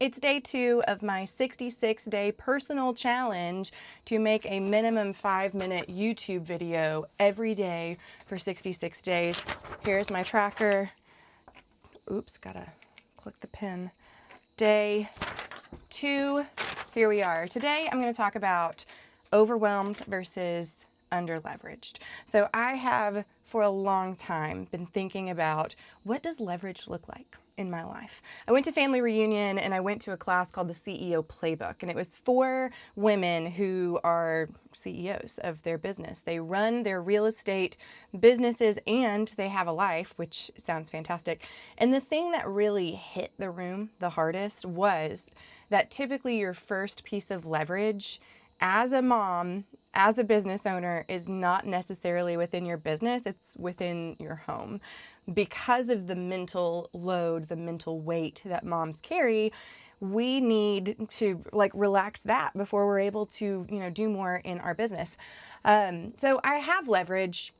It's day 2 of my 66-day personal challenge to make a minimum 5-minute YouTube video every day for 66 days. Here's my tracker. Oops, gotta click the pin. Day 2, here we are. Today I'm going to talk about overwhelmed versus underleveraged. So I have for a long time been thinking about, what does leverage look like in my life? I went to Family Reunion and I went to a class called the CEO Playbook, and it was for women who are CEOs of their business. They run their real estate businesses and they have a life, which sounds fantastic. And the thing that really hit the room the hardest was that typically your first piece of leverage as a mom, as a business owner, is not necessarily within your business, it's within your home. Because of the mental load, the mental weight that moms carry, we need to relax that before we're able to, do more in our business. So I have leverage.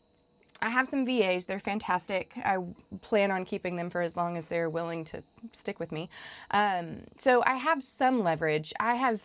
I have some VAs. They're fantastic. I plan on keeping them for as long as they're willing to stick with me. So I have some leverage. I have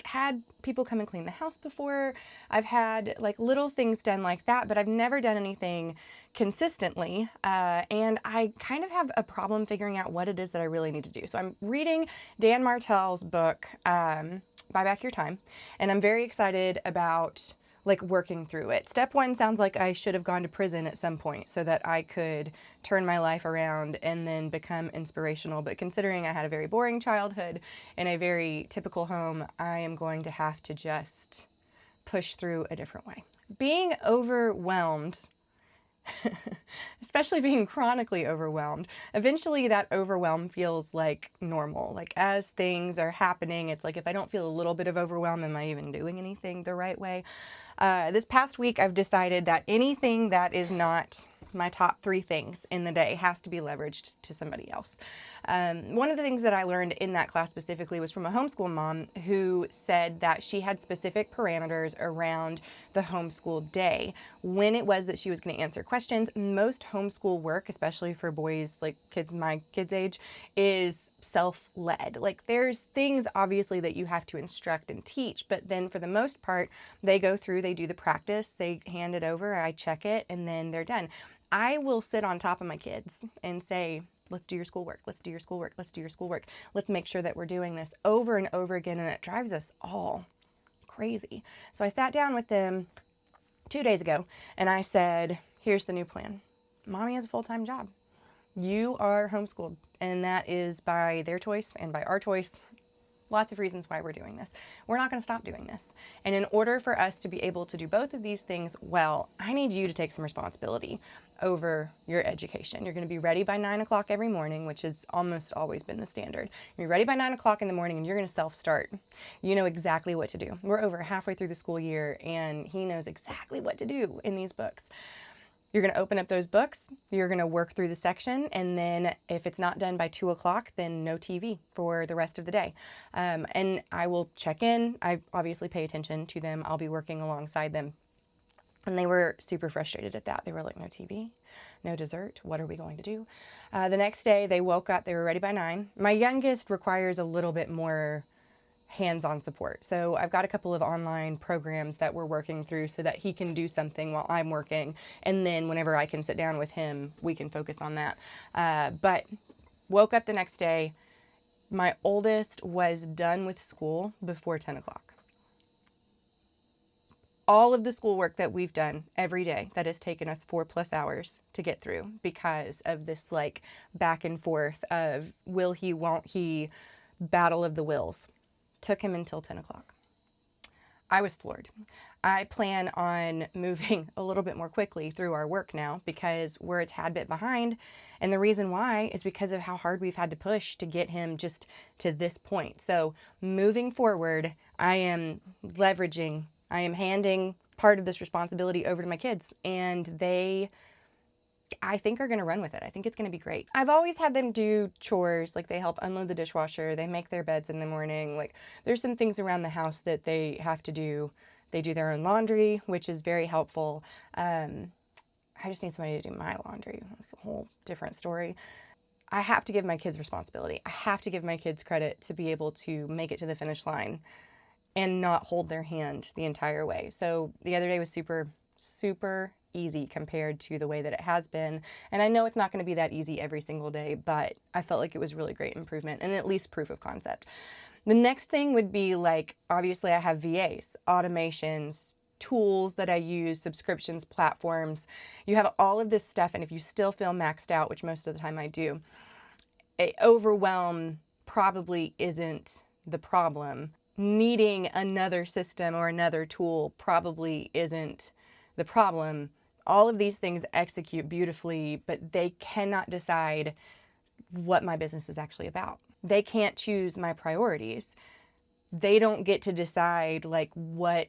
had people come and clean the house before. I've had little things done like that, but I've never done anything consistently. And I kind of have a problem figuring out what it is that I really need to do. So I'm reading Dan Martell's book, Buy Back Your Time. And I'm very excited about working through it. Step 1 sounds like I should have gone to prison at some point so that I could turn my life around and then become inspirational. But considering I had a very boring childhood in a very typical home, I am going to have to just push through a different way. Being overwhelmed, especially being chronically overwhelmed, eventually that overwhelm feels like normal. As things are happening, it's if I don't feel a little bit of overwhelm, am I even doing anything the right way? This past week, I've decided that anything that is not my top 3 things in the day has to be leveraged to somebody else. One of the things that I learned in that class specifically was from a homeschool mom who said that she had specific parameters around the homeschool day, when it was that she was going to answer questions. Most homeschool work, especially for boys, kids my kids' age, is self-led. There's things obviously that you have to instruct and teach, but then for the most part, they go through, they do the practice, they hand it over, I check it, and then they're done. I will sit on top of my kids and say, let's do your schoolwork, let's do your schoolwork, let's do your schoolwork. Let's make sure that we're doing this over and over again, and it drives us all crazy. So I sat down with them 2 days ago and I said, here's the new plan. Mommy has a full-time job. You are homeschooled, and that is by their choice and by our choice. Lots of reasons why we're doing this. We're not going to stop doing this. And in order for us to be able to do both of these things well, I need you to take some responsibility over your education. You're going to be ready by 9 o'clock every morning, which has almost always been the standard. You're ready by 9 o'clock in the morning and you're going to self-start. You know exactly what to do. We're over halfway through the school year and he knows exactly what to do in these books. You're going to open up those books, you're going to work through the section, and then if it's not done by 2 o'clock, then no TV for the rest of the day. And I will check in. I obviously pay attention to them. I'll be working alongside them. And they were super frustrated at that. They were like, no TV, no dessert. What are we going to do? The next day, they woke up. They were ready by 9. My youngest requires a little bit more hands-on support. So I've got a couple of online programs that we're working through so that he can do something while I'm working. And then whenever I can sit down with him, we can focus on that. But woke up the next day. My oldest was done with school before 10 o'clock. All of the schoolwork that we've done every day that has taken us 4+ hours to get through because of this back and forth of will he, won't he, battle of the wills, took him until 10 o'clock. I was floored. I plan on moving a little bit more quickly through our work now because we're a tad bit behind. And the reason why is because of how hard we've had to push to get him just to this point. So moving forward, I am leveraging, I am handing part of this responsibility over to my kids, and they, I think, are going to run with it. I think it's going to be great. I've always had them do chores, they help unload the dishwasher, they make their beds in the morning. There's some things around the house that they have to do. They do their own laundry, which is very helpful. I just need somebody to do my laundry. It's a whole different story. I have to give my kids responsibility. I have to give my kids credit to be able to make it to the finish line and not hold their hand the entire way. So the other day was super, super easy compared to the way that it has been. And I know it's not going to be that easy every single day, but I felt like it was really great improvement and at least proof of concept. The next thing would be like, obviously I have VAs, automations, tools that I use, subscriptions, platforms. You have all of this stuff, and if you still feel maxed out, which most of the time I do, overwhelm probably isn't the problem. Needing another system or another tool probably isn't the problem. All of these things execute beautifully, but they cannot decide what my business is actually about. They can't choose my priorities. They don't get to decide like what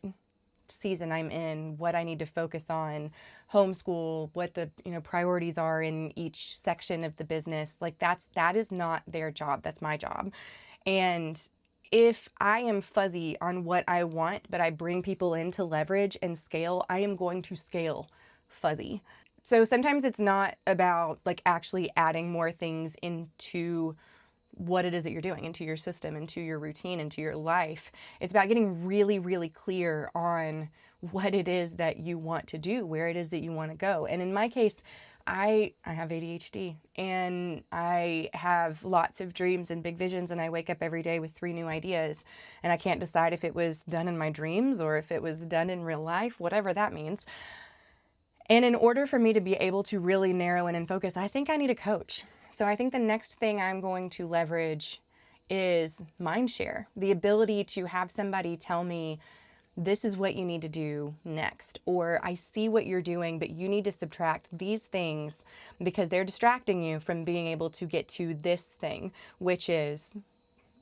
season I'm in, what I need to focus on, homeschool, what the priorities are in each section of the business. Like that is not their job. That's my job. And if I am fuzzy on what I want, but I bring people in to leverage and scale, I am going to scale fuzzy. So sometimes it's not about like actually adding more things into what it is that you're doing, into your system, into your routine, into your life. It's about getting really, really clear on what it is that you want to do, where it is that you want to go. And in my case, I have ADHD and I have lots of dreams and big visions, and I wake up every day with 3 new ideas, and I can't decide if it was done in my dreams or if it was done in real life, whatever that means. And in order for me to be able to really narrow in and focus, I think I need a coach. So I think the next thing I'm going to leverage is mindshare, the ability to have somebody tell me, this is what you need to do next, or I see what you're doing, but you need to subtract these things because they're distracting you from being able to get to this thing, which is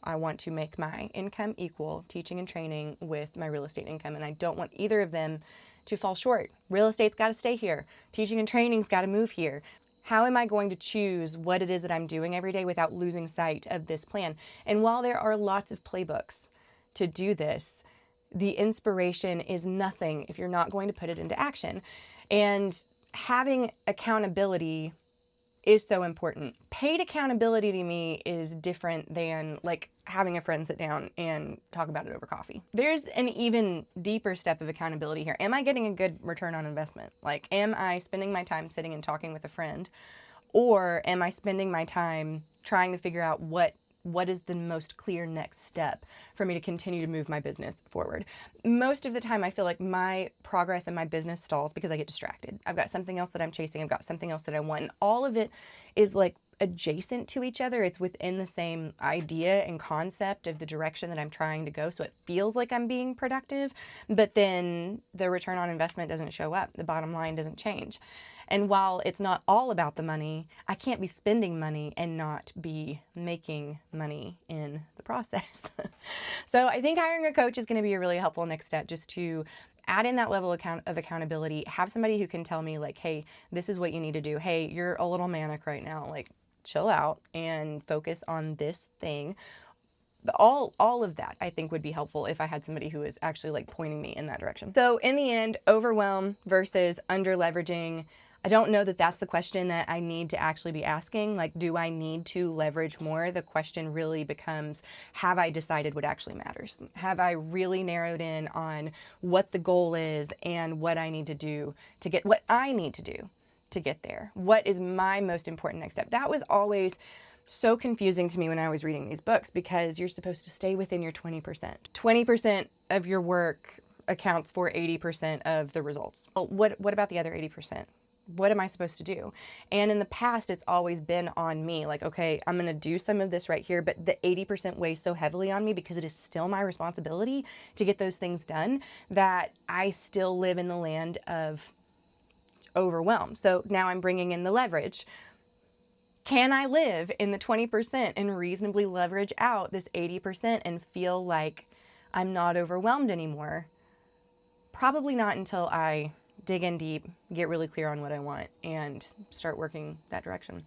I want to make my income equal teaching and training with my real estate income, and I don't want either of them to fall short. Real estate's got to stay here. Teaching and training's got to move here. How am I going to choose what it is that I'm doing every day without losing sight of this plan? And while there are lots of playbooks to do this, the inspiration is nothing if you're not going to put it into action. And having accountability is so important. Paid accountability to me is different than like having a friend sit down and talk about it over coffee. There's an even deeper step of accountability here. Am I getting a good return on investment? Like, am I spending my time sitting and talking with a friend, or am I spending my time trying to figure out what is the most clear next step for me to continue to move my business forward? Most of the time, I feel like my progress in my business stalls because I get distracted. I've got something else that I'm chasing. I've got something else that I want. And all of it is like adjacent to each other. It's within the same idea and concept of the direction that I'm trying to go. So it feels like I'm being productive, but then the return on investment doesn't show up. The bottom line doesn't change. And while it's not all about the money, I can't be spending money and not be making money in the process. So I think hiring a coach is going to be a really helpful next step, just to add in that level of accountability, have somebody who can tell me like, hey, this is what you need to do. Hey, you're a little manic right now. Like, chill out and focus on this thing. All of that I think would be helpful if I had somebody who is actually like pointing me in that direction. So in the end, overwhelm versus under leveraging. I don't know that that's the question that I need to actually be asking. Like, do I need to leverage more? The question really becomes, have I decided what actually matters? Have I really narrowed in on what the goal is and what I need to do to get what I need to do to get there? What is my most important next step? That was always so confusing to me when I was reading these books, because you're supposed to stay within your 20%. 20% of your work accounts for 80% of the results. Well, what about the other 80%? What am I supposed to do? And in the past, it's always been on me. Like, okay, I'm going to do some of this right here, but the 80% weighs so heavily on me because it is still my responsibility to get those things done, that I still live in the land of overwhelm. So now I'm bringing in the leverage. Can I live in the 20% and reasonably leverage out this 80% and feel like I'm not overwhelmed anymore? Probably not until I dig in deep, get really clear on what I want, and start working that direction.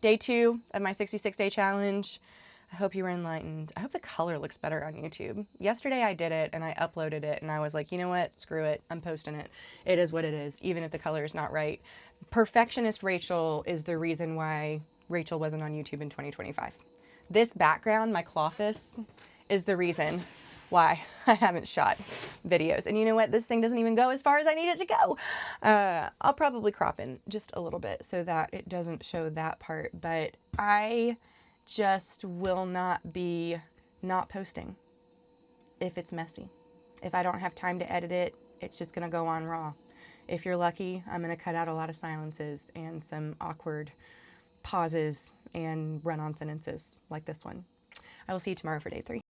Day 2 of my 66-day challenge. I hope you were enlightened. I hope the color looks better on YouTube. Yesterday I did it and I uploaded it and I was like, you know what? Screw it. I'm posting it. It is what it is, even if the color is not right. Perfectionist Rachel is the reason why Rachel wasn't on YouTube in 2025. This background, my Clofus, is the reason why I haven't shot videos. And you know what? This thing doesn't even go as far as I need it to go. I'll probably crop in just a little bit so that it doesn't show that part. But I just will not be not posting if it's messy. If I don't have time to edit it, it's just going to go on raw. If you're lucky, I'm going to cut out a lot of silences and some awkward pauses and run-on sentences like this one. I will see you tomorrow for day 3.